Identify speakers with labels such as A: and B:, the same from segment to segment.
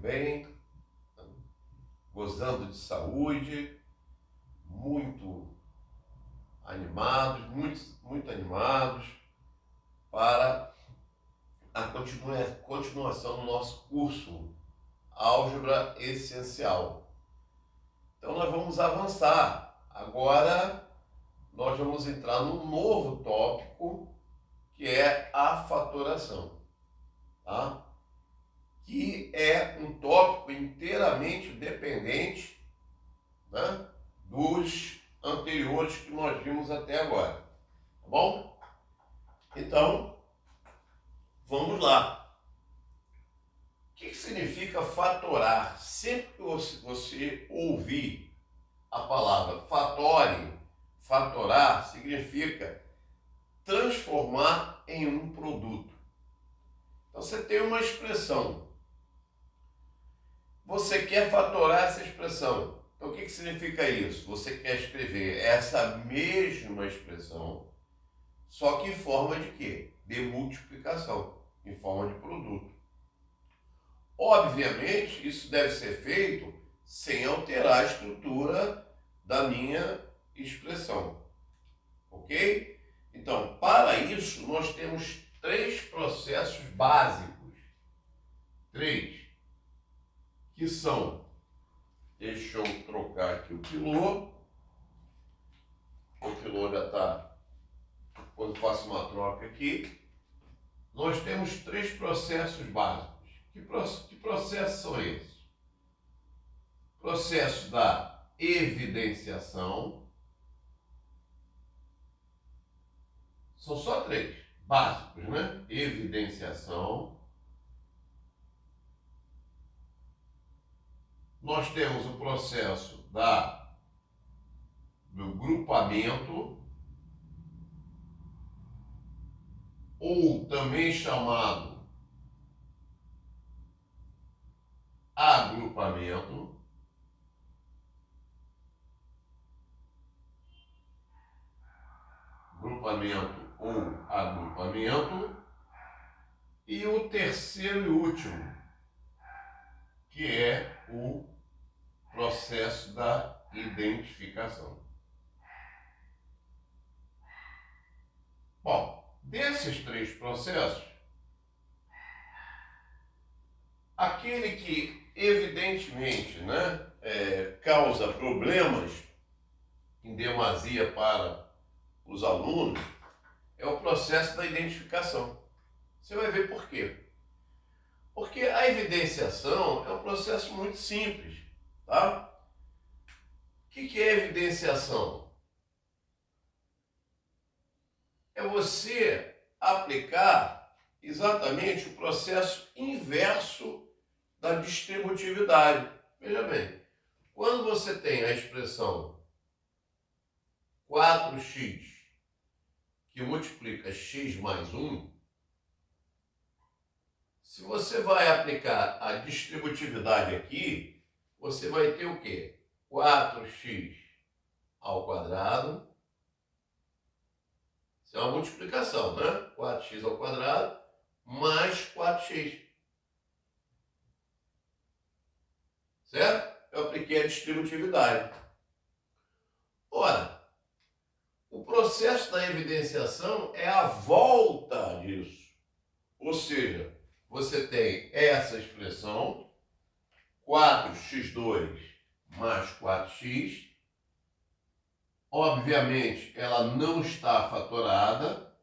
A: bem, gozando de saúde, muito animados, muito animados para a continuação do nosso curso Álgebra Essencial. Então nós vamos avançar. Agora nós vamos entrar num novo tópico, que é a fatoração, tá? Que é um tópico inteiramente dependente, né, dos anteriores que nós vimos até agora, tá bom? Então, vamos lá. O que significa fatorar? Sempre que você ouvir a palavra fatorar significa transformar em um produto. Então, você tem uma expressão. Você quer fatorar essa expressão. Então, o que significa isso? Você quer escrever essa mesma expressão, só que em forma de quê? De multiplicação, em forma de produto. Obviamente, isso deve ser feito sem alterar a estrutura da minha expressão. Ok? Então, para isso, nós temos 3 processos básicos. 3. Que são, deixa eu trocar aqui o pilô já está, quando faço uma troca aqui, nós temos 3 processos básicos. Que processos são esses? Processo da evidenciação, são só 3 básicos, né? Evidenciação. Nós temos o processo do grupamento, ou também chamado agrupamento. Grupamento ou agrupamento. E o terceiro e último, que é o processo da identificação. Bom, desses 3 processos, aquele que evidentemente, né, causa problemas em demasia para os alunos é o processo da identificação. Você vai ver por quê. Porque a evidenciação é um processo muito simples, tá? O que é evidenciação? É você aplicar exatamente o processo inverso da distributividade. Veja bem, quando você tem a expressão 4x que multiplica x mais 1, se você vai aplicar a distributividade aqui, você vai ter o quê? 4x ao quadrado. Isso é uma multiplicação, né? 4x ao quadrado mais 4x. Certo? Eu apliquei a distributividade. Ora, o processo da evidenciação é a volta disso. Ou seja, você tem essa expressão, 4x2 mais 4x. Obviamente, ela não está fatorada,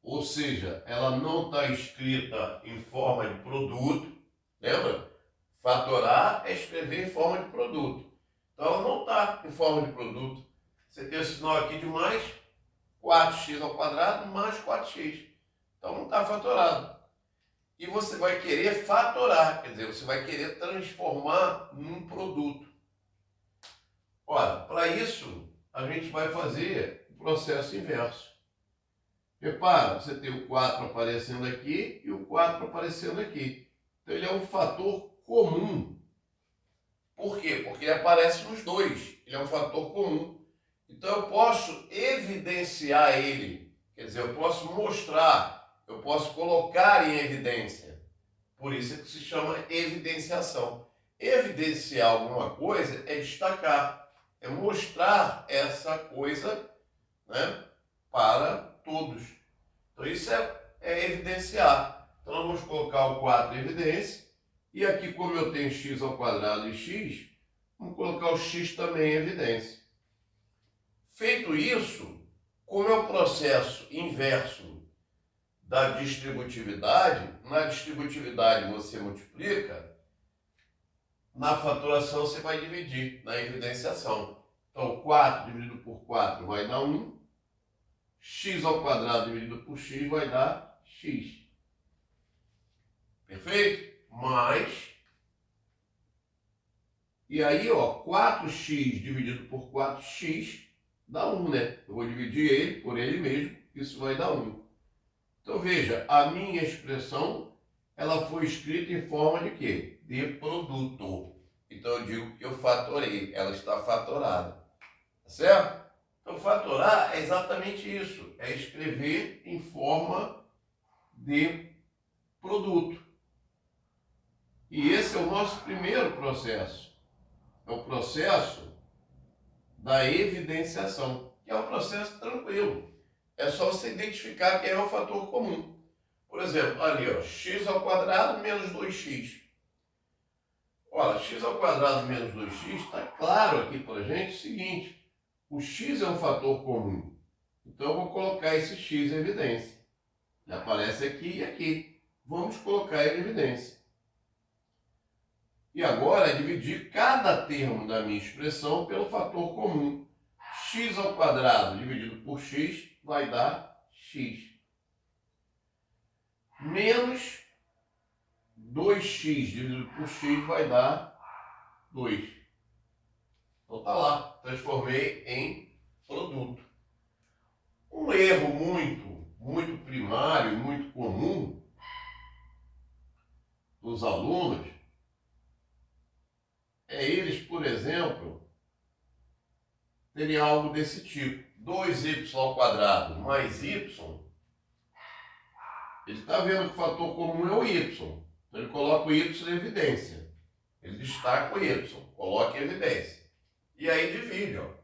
A: ou seja, ela não está escrita em forma de produto. Lembra? Fatorar é escrever em forma de produto. Então, ela não está em forma de produto. Você tem o sinal aqui de mais 4x ao quadrado mais 4x. Então, não está fatorado. E você vai querer fatorar, quer dizer, você vai querer transformar num produto. Ora, para isso, a gente vai fazer o processo inverso. Repara, você tem o 4 aparecendo aqui e o 4 aparecendo aqui. Então, ele é um fator comum. Por quê? Porque ele aparece nos dois. Ele é um fator comum. Então, eu posso evidenciar ele. Quer dizer, eu posso mostrar, eu posso colocar em evidência. Por isso é que se chama evidenciação. Evidenciar alguma coisa é destacar, é mostrar essa coisa, né, para todos. Então isso é evidenciar. Então nós vamos colocar o 4 em evidência. E aqui, como eu tenho x ao quadrado e x, vamos colocar o x também em evidência. Feito isso, como é o processo inverso da distributividade, na distributividade você multiplica, na faturação você vai dividir, na evidenciação. Então 4 dividido por 4 vai dar 1, x ao quadrado dividido por x vai dar x. Perfeito? Mais, e aí, ó, 4x dividido por 4x dá 1, né? Eu vou dividir ele por ele mesmo, isso vai dar 1. Então, veja, a minha expressão, ela foi escrita em forma de quê? De produto. Então, eu digo que eu fatorei, ela está fatorada. Tá certo? Então, fatorar é exatamente isso, é escrever em forma de produto. E esse é o nosso primeiro processo. É o processo da evidenciação, que é um processo tranquilo. É só você identificar quem é o fator comum. Por exemplo, ali, ó, x ao quadrado menos 2x. Olha, x ao quadrado menos 2x está claro aqui para a gente o seguinte: o x é um fator comum. Então eu vou colocar esse x em evidência. Ele aparece aqui e aqui. Vamos colocar ele em evidência. E agora é dividir cada termo da minha expressão pelo fator comum. X ao quadrado dividido por x vai dar x. Menos 2x dividido por x vai dar 2. Então tá lá, transformei em produto. Um erro muito primário, muito comum dos alunos é eles, por exemplo, terem algo desse tipo. 2y ao quadrado mais y, ele está vendo que o fator comum é o y. Então ele coloca o y em evidência. Ele destaca o y, coloca em evidência. E aí divide, ó.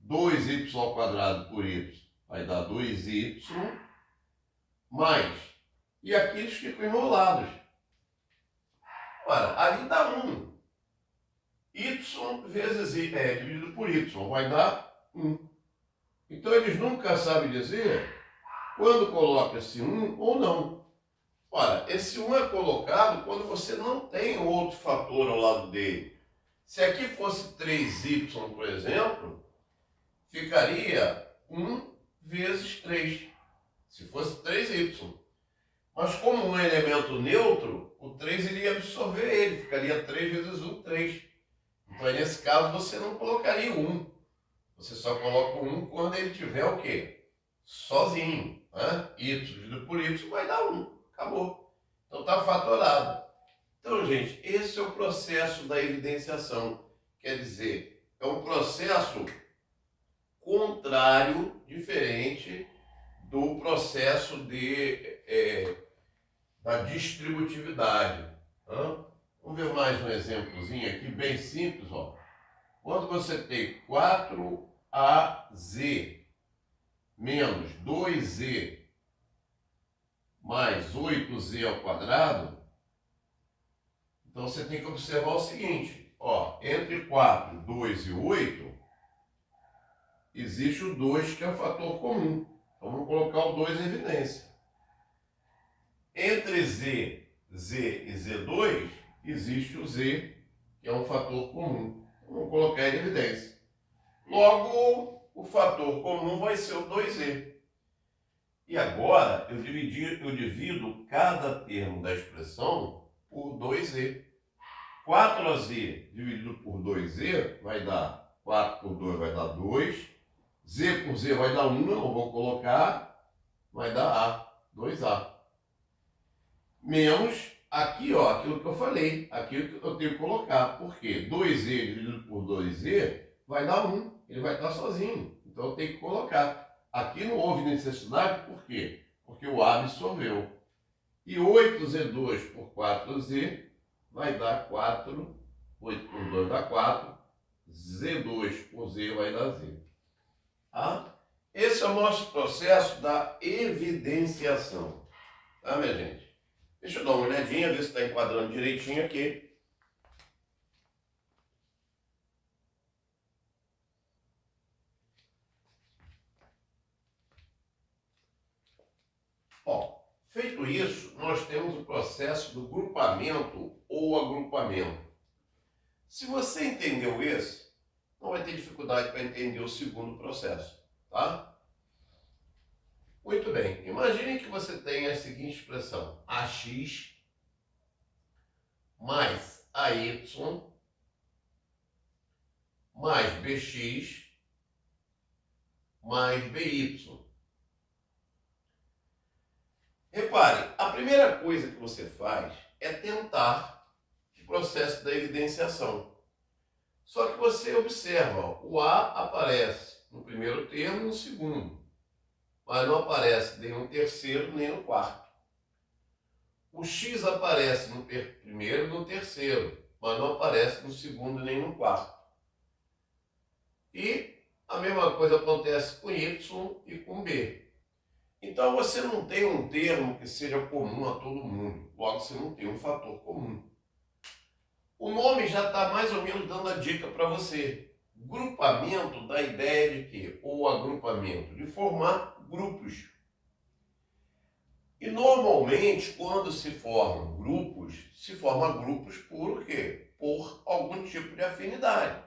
A: 2y ao quadrado por y vai dar 2y mais. E aqui eles ficam enrolados. Ora, ali dá 1. Y vezes y, dividido por y, vai dar 1. Então eles nunca sabem dizer quando coloca-se 1 ou não. Ora, esse 1 é colocado quando você não tem outro fator ao lado dele. Se aqui fosse 3y, por exemplo, ficaria 1 vezes 3. Se fosse 3y. Mas como um elemento neutro, o 3 iria absorver ele, ficaria 3 vezes 1, 3. Então, nesse caso, você não colocaria o 1. Você só coloca o 1 quando ele tiver o quê? Sozinho. Né? Y dividido por y vai dar 1. Acabou. Então, está fatorado. Então, gente, esse é o processo da evidenciação. Quer dizer, é um processo contrário, diferente do processo da distributividade. Né? Vamos ver mais um exemplozinho aqui, bem simples. Ó. Quando você tem 4az menos 2z mais 8z ao quadrado, então você tem que observar o seguinte, ó, entre 4, 2 e 8, existe o 2 que é o fator comum. Então vamos colocar o 2 em evidência. Entre z e z2, existe o z, que é um fator comum. Vamos colocar em evidência. Logo, o fator comum vai ser o 2z. E agora, eu divido cada termo da expressão por 2z. 4az dividido por 2z vai dar 4 por 2 vai dar 2. Z por z vai dar 1, eu não vou colocar, vai dar a, 2a. Menos aqui, ó, aquilo que eu falei, aquilo que eu tenho que colocar. Por quê? 2z dividido por 2z vai dar 1, ele vai estar sozinho. Então eu tenho que colocar. Aqui não houve necessidade, por quê? Porque o A absorveu. E 8Z2 por 4Z vai dar 4, 8 por 2 dá 4, Z2 por Z vai dar Z. Tá? Esse é o nosso processo da evidenciação. Tá, minha gente? Deixa eu dar uma olhadinha, ver se está enquadrando direitinho aqui. Ó, feito isso, nós temos o processo do grupamento ou agrupamento. Se você entendeu esse, não vai ter dificuldade para entender o segundo processo, tá? Muito bem, imagine que você tenha a seguinte expressão: AX mais AY mais BX mais BY. Repare, a primeira coisa que você faz é tentar o processo da evidenciação. Só que você observa, ó, o A aparece no primeiro termo e no segundo, mas não aparece nem no terceiro nem no quarto. O X aparece no primeiro e no terceiro, mas não aparece no segundo nem no quarto. E a mesma coisa acontece com Y e com B. Então você não tem um termo que seja comum a todo mundo, logo você não tem um fator comum. O nome já está mais ou menos dando a dica para você. Grupamento dá a ideia de quê? Ou agrupamento, de formar grupos. E normalmente, quando se formam grupos, se forma grupos por quê? Por algum tipo de afinidade.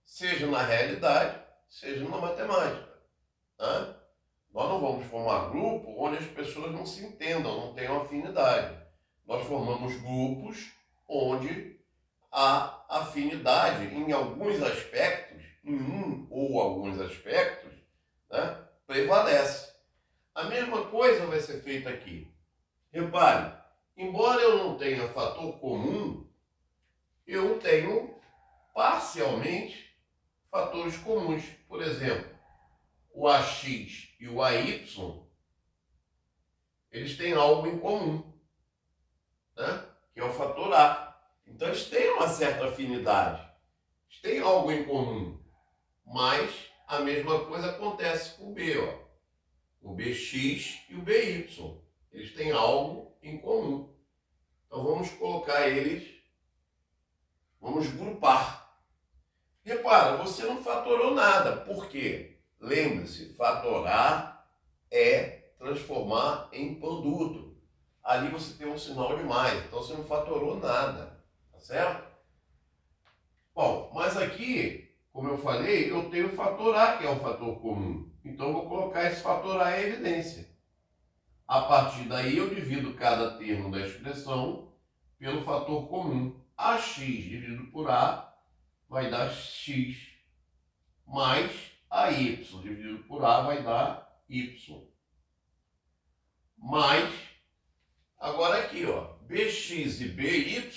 A: Seja na realidade, seja na matemática. Tá? Nós não vamos formar grupo onde as pessoas não se entendam, não tenham afinidade. Nós formamos grupos onde a afinidade em alguns aspectos, em um ou alguns aspectos, né, prevalece. A mesma coisa vai ser feita aqui. Repare, embora eu não tenha fator comum, eu tenho parcialmente fatores comuns. Por exemplo, o AX e o AY, eles têm algo em comum, né, que é o fator A. Então eles têm uma certa afinidade, eles têm algo em comum, mas a mesma coisa acontece com o B, ó. O BX e o BY, eles têm algo em comum. Então vamos colocar eles, vamos grupar. Repara, você não fatorou nada, por quê? Lembre-se, fatorar é transformar em produto. Ali você tem um sinal de mais, então você não fatorou nada. Tá certo? Bom, mas aqui, como eu falei, eu tenho o fator A, que é um fator comum. Então eu vou colocar esse fator A em evidência. A partir daí eu divido cada termo da expressão pelo fator comum. AX dividido por A vai dar X, mais AY dividido por A vai dar Y. Mais, agora aqui, ó, BX e BY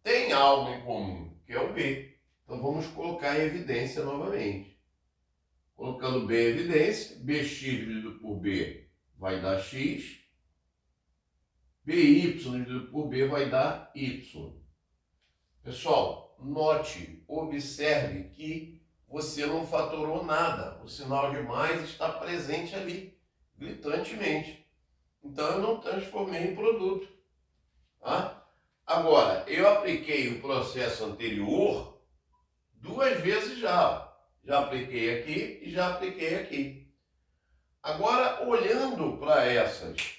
A: tem algo em comum, que é o B. Então vamos colocar em evidência novamente. Colocando B em evidência, BX dividido por B vai dar X, BY dividido por B vai dar Y. Pessoal, note, observe que você não fatorou nada. O sinal de mais está presente ali, gritantemente. Então eu não transformei em produto. Tá? Agora, eu apliquei o processo anterior 2 vezes já. Já apliquei aqui e já apliquei aqui. Agora, olhando para essas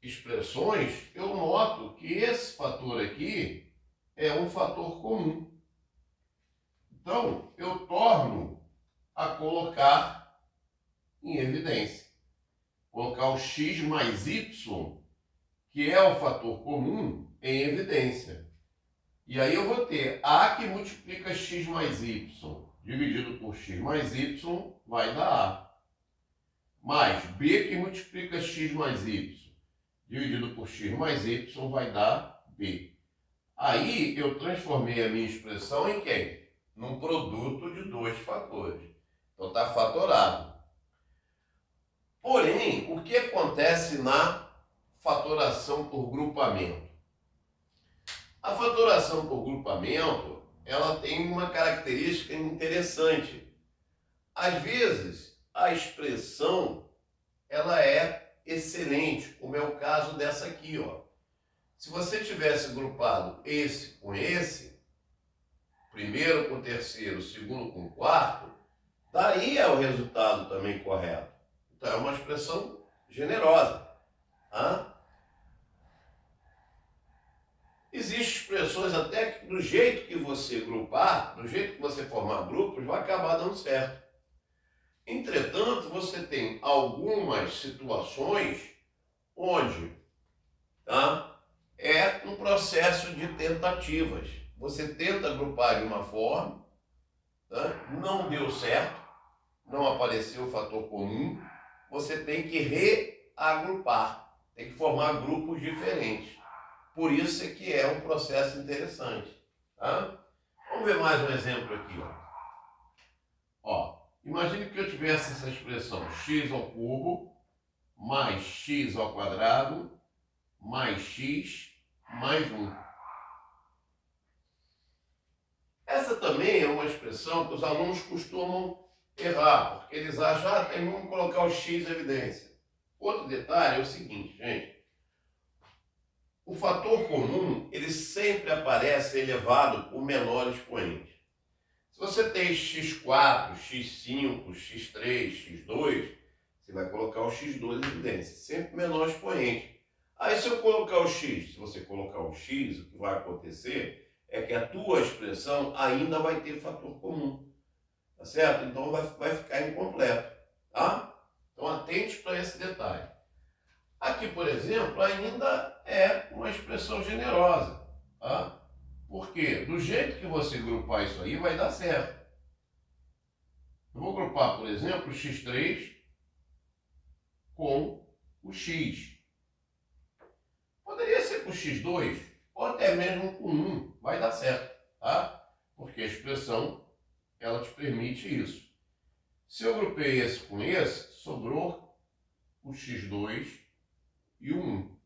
A: expressões, eu noto que esse fator aqui é um fator comum. Então, eu torno a colocar em evidência. Colocar o x mais y, que é o fator comum, em evidência. E aí eu vou ter A que multiplica x mais y, dividido por x mais y, vai dar A. Mais B que multiplica x mais y, dividido por x mais y, vai dar B. Aí eu transformei a minha expressão em quem? Num produto de 2 fatores. Então está fatorado. Porém, o que acontece na fatoração por grupamento. A fatoração por grupamento, ela tem uma característica interessante. Às vezes, a expressão, ela é excelente, como é o caso dessa aqui, ó. Se você tivesse grupado esse com esse, primeiro com terceiro, segundo com quarto, daí o resultado também correto. Então é uma expressão generosa. Tá? Existem expressões até que do jeito que você grupar, do jeito que você formar grupos, vai acabar dando certo. Entretanto, você tem algumas situações onde é um processo de tentativas. Você tenta agrupar de uma forma, não deu certo, não apareceu o fator comum, você tem que reagrupar, tem que formar grupos diferentes. Por isso é que é um processo interessante. Tá? Vamos ver mais um exemplo aqui. Ó, imagine que eu tivesse essa expressão x ao cubo mais x ao quadrado mais x mais 1. Essa também é uma expressão que os alunos costumam errar, porque eles acham, tem como colocar o x em evidência. Outro detalhe é o seguinte, gente. O fator comum, ele sempre aparece elevado por menor expoente. Se você tem x4, x5, x3, x2, você vai colocar o x2 em evidência, sempre menor expoente. Aí se eu colocar o x, se você colocar o x, o que vai acontecer é que a tua expressão ainda vai ter fator comum, tá certo? Então vai ficar incompleto, tá? Então atente para esse detalhe. Aqui, por exemplo, ainda é uma expressão generosa, tá? Porque do jeito que você grupar isso aí, vai dar certo. Eu vou grupar, por exemplo, o x3 com o x. Poderia ser com o x2, ou até mesmo com 1, vai dar certo, tá? Porque a expressão, ela te permite isso. Se eu grupei esse com esse, sobrou o x2 e o 1.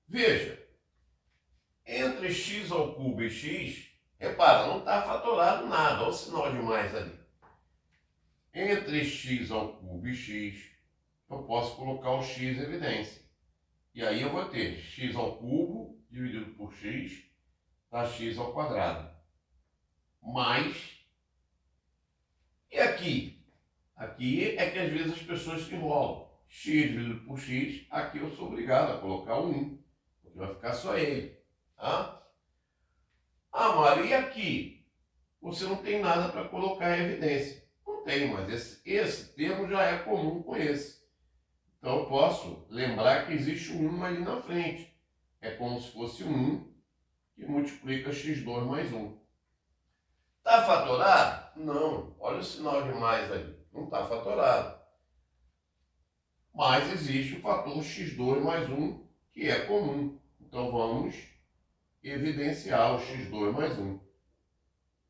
A: Veja, entre x ao cubo e x, repara, não está fatorado nada, olha o sinal de mais ali. Entre x ao cubo e x, eu posso colocar o x em evidência. E aí eu vou ter x ao cubo dividido por x, dá x ao quadrado. Mais, e aqui? Aqui é que às vezes as pessoas se enrolam. X dividido por x, aqui eu sou obrigado a colocar o 1, porque vai ficar só ele. Tá? Ah, Mário, e aqui? Você não tem nada para colocar em evidência. Não tem, mas esse termo já é comum com esse. Então eu posso lembrar que existe um 1 ali na frente. É como se fosse 1 que multiplica x2 mais 1. Está fatorado? Não. Olha o sinal de mais ali. Não está fatorado. Mas existe o fator x2 mais 1, que é comum. Então vamos evidenciar o x2 mais 1.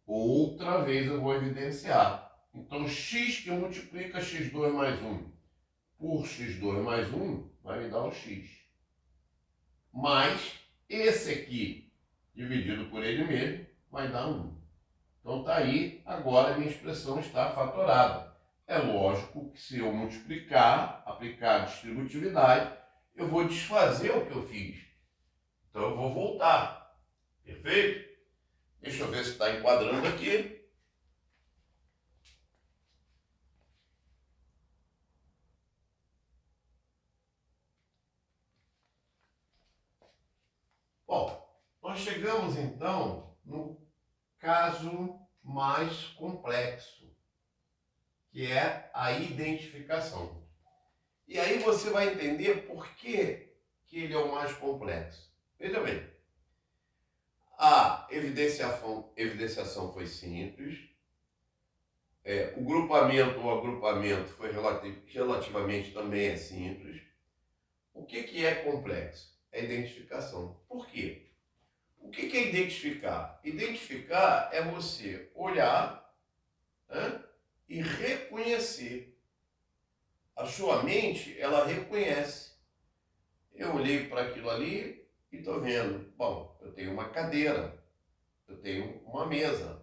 A: Outra vez eu vou evidenciar. Então x que multiplica x2 mais 1 por x2 mais 1 vai me dar o x. Mas esse aqui, dividido por ele mesmo, vai dar 1. Então está aí, agora a minha expressão está fatorada. É lógico que se eu multiplicar, aplicar a distributividade, eu vou desfazer o que eu fiz. Então eu vou voltar. Perfeito? Deixa eu ver se está enquadrando aqui. Bom, nós chegamos então no caso mais complexo, que é a identificação. E aí você vai entender por que ele é o mais complexo. Veja bem, a evidenciação foi simples, o grupamento ou agrupamento foi relativamente também simples. O que é complexo? É a identificação. Por quê? O que é identificar? Identificar é você olhar, né, e reconhecer. A sua mente, ela reconhece. Eu olhei para aquilo ali e estou vendo, bom, eu tenho uma cadeira, eu tenho uma mesa,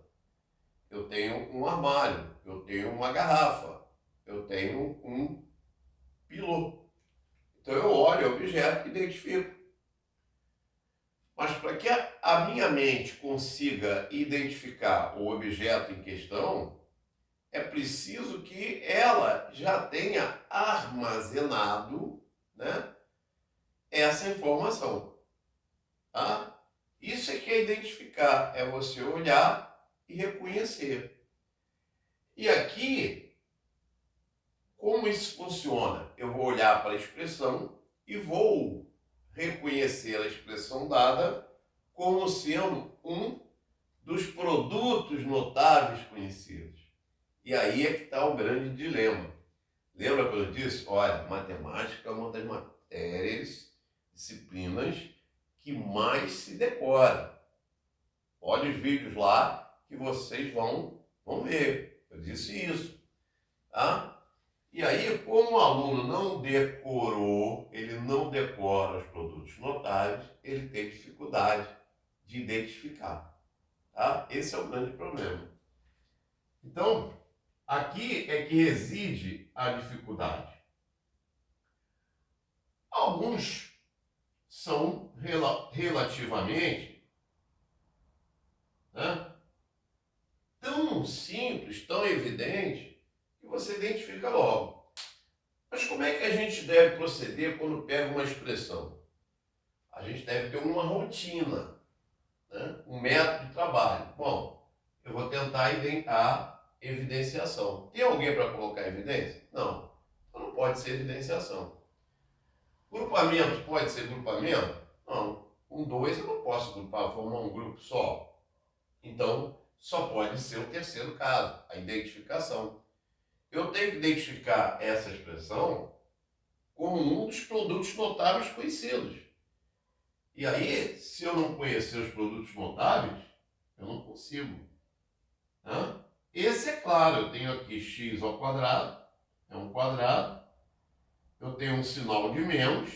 A: eu tenho um armário, eu tenho uma garrafa, eu tenho um pilô. Então eu olho o objeto e identifico. Mas para que a minha mente consiga identificar o objeto em questão, é preciso que ela já tenha armazenado, né, essa informação. Tá? Isso é que é identificar, é você olhar e reconhecer. E aqui, como isso funciona? Eu vou olhar para a expressão e vou reconhecer a expressão dada como sendo um dos produtos notáveis conhecidos. E aí é que está o grande dilema. Lembra quando eu disse? Olha, matemática é uma das matérias, disciplinas que mais se decora. Olha os vídeos lá que vocês vão ver. Eu disse isso. Tá? E aí, como o aluno não decorou, ele não decora os produtos notáveis, ele tem dificuldade de identificar. Tá? Esse é o grande problema. Então, aqui é que reside a dificuldade. Alguns são relativamente, né, tão simples, tão evidente, que você identifica logo. Mas como é que a gente deve proceder quando pega uma expressão? A gente deve ter uma rotina, né, um método de trabalho. Bom, eu vou tentar a evidenciação. Tem alguém para colocar evidência? Não. Então não pode ser evidenciação. Grupamento pode ser grupamento? Não. Com dois eu não posso grupar, formar um grupo só. Então, só pode ser o terceiro caso, a identificação. Eu tenho que identificar essa expressão como um dos produtos notáveis conhecidos. E aí, se eu não conhecer os produtos notáveis, eu não consigo. Né? Esse é claro, eu tenho aqui x ao quadrado, é um quadrado, eu tenho um sinal de menos,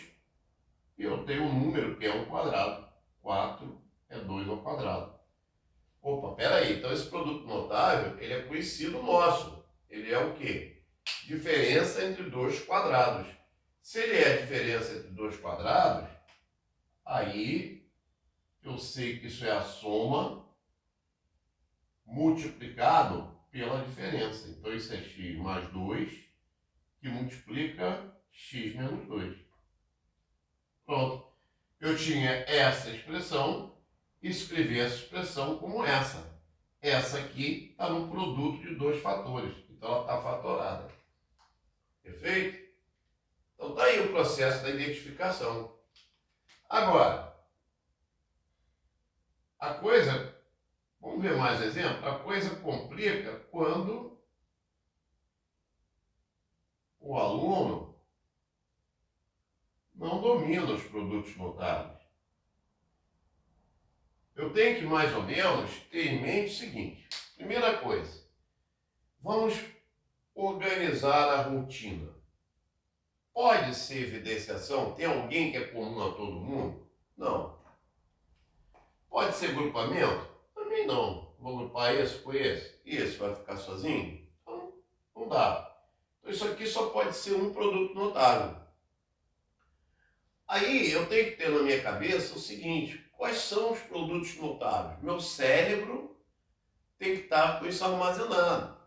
A: e eu tenho um número que é um quadrado. 4 é 2 ao quadrado. Opa, peraí, então esse produto notável, ele é conhecido nosso. Ele é o quê? Diferença entre dois quadrados. Se ele é a diferença entre dois quadrados, aí eu sei que isso é a soma multiplicado pela diferença. Então isso é x mais 2, que multiplica x menos 2. Pronto. Eu tinha essa expressão, escrevi essa expressão como essa. Essa aqui está no produto de dois fatores. Então ela está fatorada. Perfeito? Então está aí o processo da identificação. Agora, a coisa, vamos ver mais exemplo? A coisa complica quando o aluno não domina os produtos notáveis. Eu tenho que mais ou menos ter em mente o seguinte. Primeira coisa, vamos organizar a rotina. Pode ser evidenciação? Tem alguém que é comum a todo mundo? Não. Pode ser grupamento? Também não. Vou grupar esse com esse. E esse vai ficar sozinho? Então, não dá. Então, isso aqui só pode ser um produto notável. Aí, eu tenho que ter na minha cabeça o seguinte. Quais são os produtos notáveis? Meu cérebro tem que estar com isso armazenado.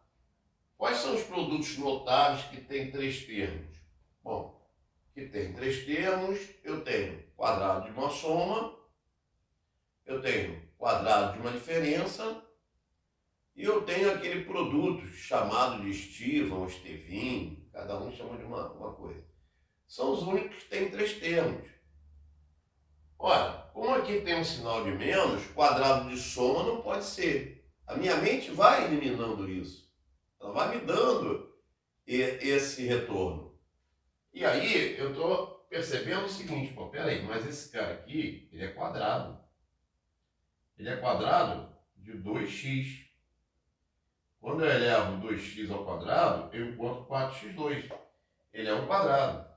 A: Quais são os produtos notáveis que têm três termos? Bom, que tem três termos, eu tenho quadrado de uma soma, eu tenho quadrado de uma diferença e eu tenho aquele produto chamado de estiva ou estevim, cada um chama de uma coisa. São os únicos que têm três termos. Olha, como aqui tem um sinal de menos, quadrado de soma não pode ser. A minha mente vai eliminando isso. Ela vai me dando esse retorno. E aí eu estou percebendo o seguinte, pô, peraí, mas esse cara aqui, ele é quadrado. Ele é quadrado de 2x. Quando eu elevo 2x ao quadrado, eu encontro 4x2. Ele é um quadrado.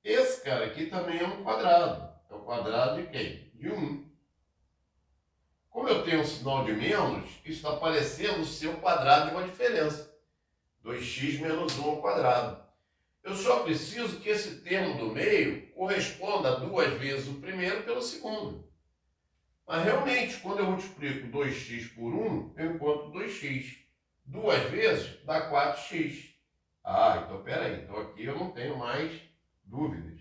A: Esse cara aqui também é um quadrado. É o quadrado de quem? De 1. Como eu tenho um sinal de menos, isso está parecendo ser o quadrado de uma diferença. 2x menos 1 ao quadrado. Eu só preciso que esse termo do meio corresponda a 2 vezes o primeiro pelo segundo. Mas realmente, quando eu multiplico 2x por 1, eu encontro 2x. 2 vezes dá 4x. Ah, então peraí. Então aqui eu não tenho mais dúvidas.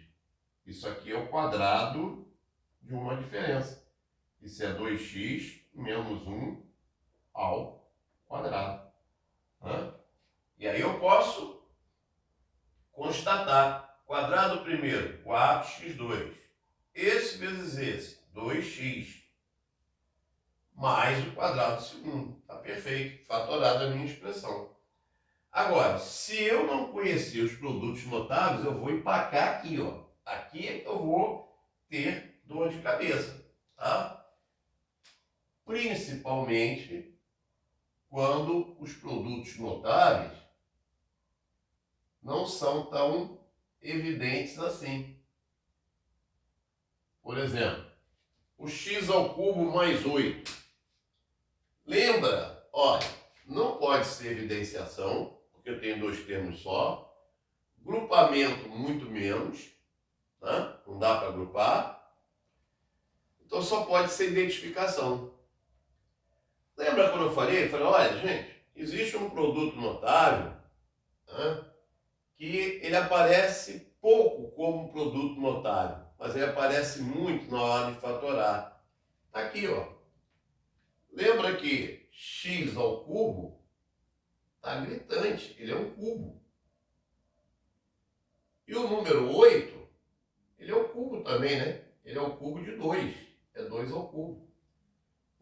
A: Isso aqui é o quadrado de uma diferença. Isso é 2x menos 1 ao quadrado. E aí eu posso constatar. Quadrado primeiro, 4x2. Esse vezes esse, 2x. Mais o quadrado segundo. Está perfeito. Fatorada a minha expressão. Agora, se eu não conhecer os produtos notáveis, eu vou empacar aqui, ó. Aqui é que eu vou ter dor de cabeça, tá? Principalmente quando os produtos notáveis não são tão evidentes assim. Por exemplo, o x ao cubo mais 8. Lembra? Olha, não pode ser evidenciação, porque eu tenho dois termos só. Grupamento, muito menos. Né? Não dá para agrupar. Então só pode ser identificação. Lembra quando eu falei? Eu falei, olha, gente, existe um produto notável, né, que ele aparece pouco como produto notável, mas ele aparece muito na hora de fatorar. Tá aqui, ó. Lembra que x ao cubo está gritante, ele é um cubo. E o número 8, ele é o cubo também, né? Ele é o cubo de 2, é 2 ao cubo.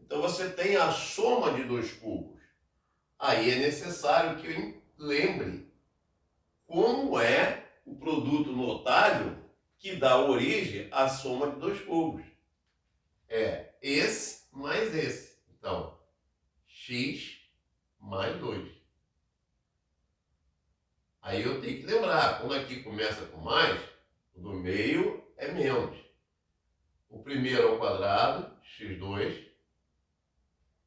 A: Então você tem a soma de dois cubos. Aí é necessário que eu lembre como é o produto notável que dá origem à soma de dois cubos. É esse mais esse. Então, x mais 2. Aí eu tenho que lembrar, quando aqui começa com mais, o do meio é menos. O primeiro ao quadrado, x2,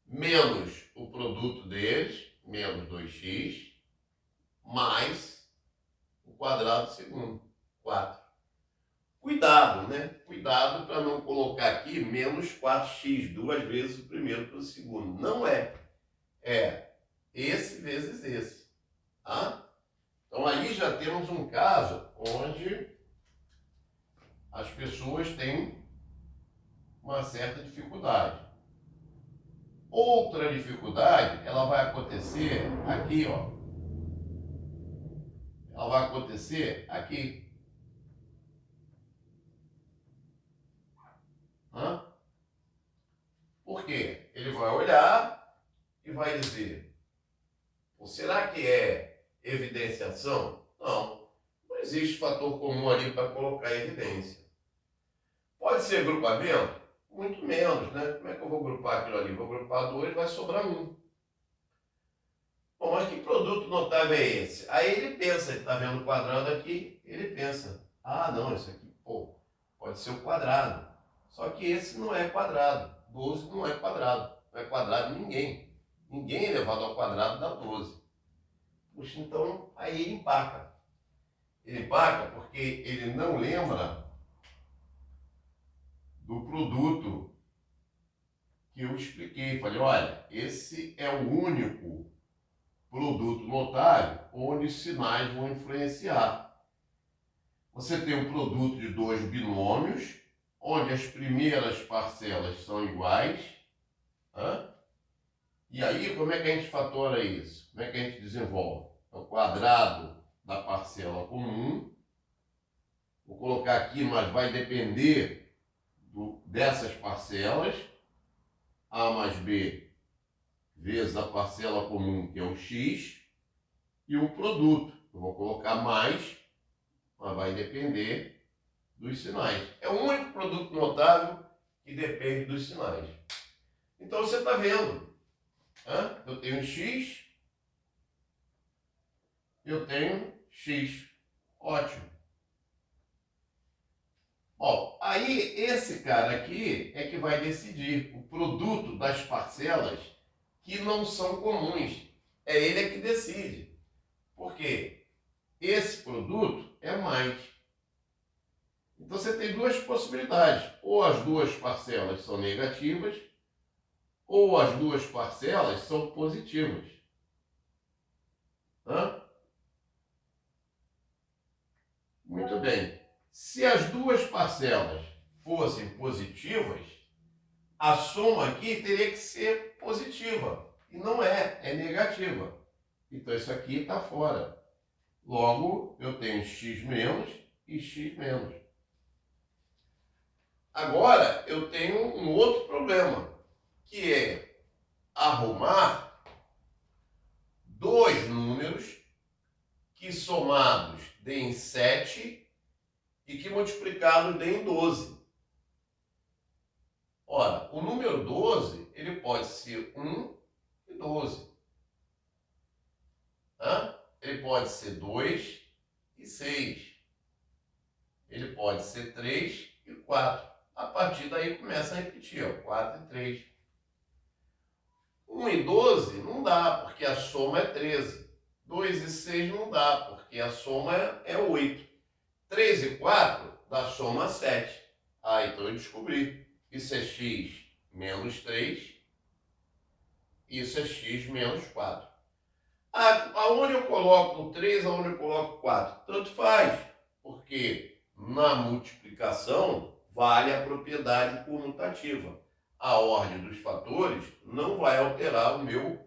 A: menos o produto deles, menos 2x, mais o quadrado segundo, 4. Cuidado, né? Cuidado para não colocar aqui menos 4x, duas vezes o primeiro pelo segundo. Não é. É esse vezes esse. Tá? Então aí já temos um caso onde as pessoas têm uma certa dificuldade. Outra dificuldade, ela vai acontecer aqui, ó. Ela vai acontecer aqui. Por quê? Ele vai olhar e vai dizer, será que é evidenciação? Não. Não existe fator comum ali para colocar evidência. Pode ser grupamento? Muito menos, né? Como é que eu vou grupar aquilo ali? Vou grupar 2, vai sobrar 1. Bom, mas que produto notável é esse? Aí ele pensa, ele está vendo o quadrado aqui, ele pensa, ah não, isso aqui, pô, pode ser o quadrado. Só que esse não é quadrado. 12 não é quadrado. Não é quadrado de ninguém. Ninguém elevado ao quadrado dá 12. Puxa, então aí ele empaca. Ele empaca porque ele não lembra do produto que eu expliquei. Falei, olha, esse é o único produto notável onde os sinais vão influenciar. Você tem um produto de dois binômios, onde as primeiras parcelas são iguais. E aí, como é que a gente fatora isso? Como é que a gente desenvolve? É o quadrado da parcela comum. Vou colocar aqui, mas vai depender dessas parcelas. A mais B vezes a parcela comum, que é o x, e o produto. Eu vou colocar mais, mas vai depender dos sinais. É o único produto notável que depende dos sinais. Então você está vendo, eu tenho x, eu tenho x. Ótimo. Aí, esse cara aqui é que vai decidir o produto das parcelas que não são comuns. É ele que decide. Por quê? Esse produto é mais. Então, você tem duas possibilidades. Ou as duas parcelas são negativas, ou as duas parcelas são positivas. Hã? Muito bem. Se as duas parcelas fossem positivas, a soma aqui teria que ser positiva. E não é, é negativa. Então isso aqui está fora. Logo, eu tenho x menos e x menos. Agora, eu tenho um outro problema, que é arrumar dois números que somados deem 7 e que multiplicados deem 12. Ora, o número 12, ele pode ser 1 e 12. Ele pode ser 2 e 6. Ele pode ser 3 e 4. A partir daí começa a repetir, ó, 4 e 3. 1 e 12 não dá, porque a soma é 13. 2 e 6 não dá, porque a soma é 8. 3 e 4 dá soma 7. Ah, então eu descobri. Isso é x menos 3. Isso é x menos 4. Aonde eu coloco o 3, aonde eu coloco o 4? Tanto faz, porque na multiplicação vale a propriedade comutativa. A ordem dos fatores não vai alterar o meu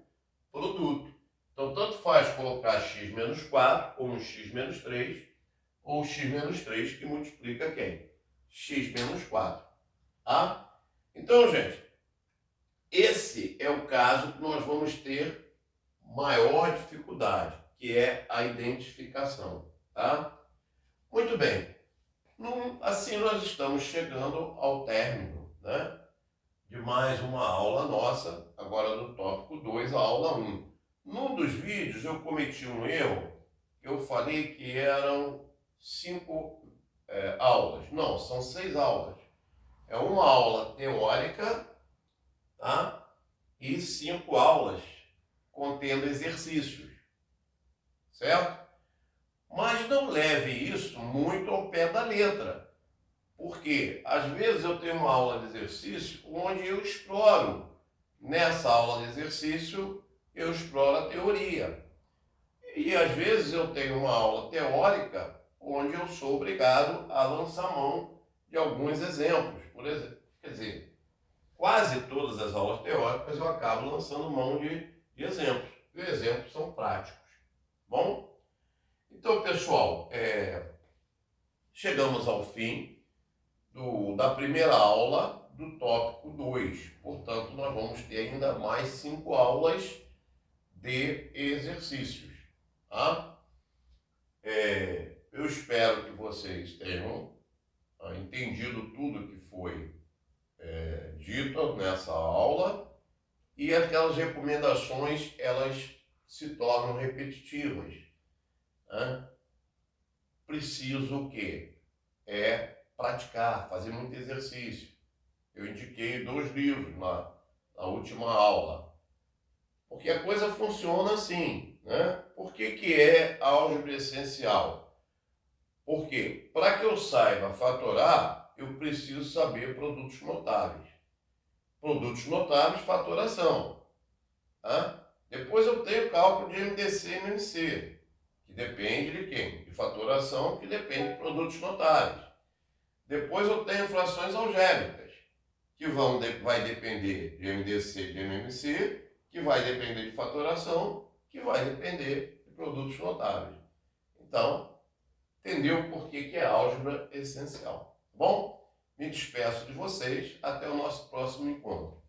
A: produto. Então, tanto faz colocar x menos 4 como x menos 3, ou x menos 3 que multiplica quem? X menos 4. Tá? Então, gente, esse é o caso que nós vamos ter maior dificuldade, que é a identificação. Tá? Muito bem. Assim nós estamos chegando ao término, né, de mais uma aula nossa, agora do tópico 2, a aula 1. Num dos vídeos eu cometi um erro, eu falei que eram 5 aulas. Não, são 6 aulas. É uma aula teórica, tá? E 5 aulas contendo exercícios, certo? Mas não leve isso muito ao pé da letra, porque às vezes eu tenho uma aula de exercício onde eu exploro, nessa aula de exercício, eu exploro a teoria. E às vezes eu tenho uma aula teórica onde eu sou obrigado a lançar mão de alguns exemplos. Por exemplo, quer dizer, quase todas as aulas teóricas eu acabo lançando mão de exemplos. E os exemplos são práticos. Bom? Então, pessoal, chegamos ao fim da primeira aula do tópico 2. Portanto, nós vamos ter ainda mais 5 aulas de exercícios. Tá? Eu espero que vocês tenham entendido tudo que foi dito nessa aula, e aquelas recomendações, elas se tornam repetitivas. Né? Preciso o quê? Praticar, fazer muito exercício. Eu indiquei 2 livros na última aula. Porque a coisa funciona assim, né? Por que é álgebra essencial? Porque para que eu saiba fatorar, eu preciso saber produtos notáveis. Produtos notáveis, fatoração. Tá? Depois eu tenho cálculo de MDC e MMC, que depende de quem? De fatoração, que depende de produtos notáveis. Depois eu tenho frações algébricas, que vai depender de MDC e de MMC, que vai depender de fatoração, que vai depender de produtos notáveis. Então, entendeu por que é álgebra essencial. Bom, me despeço de vocês. Até o nosso próximo encontro.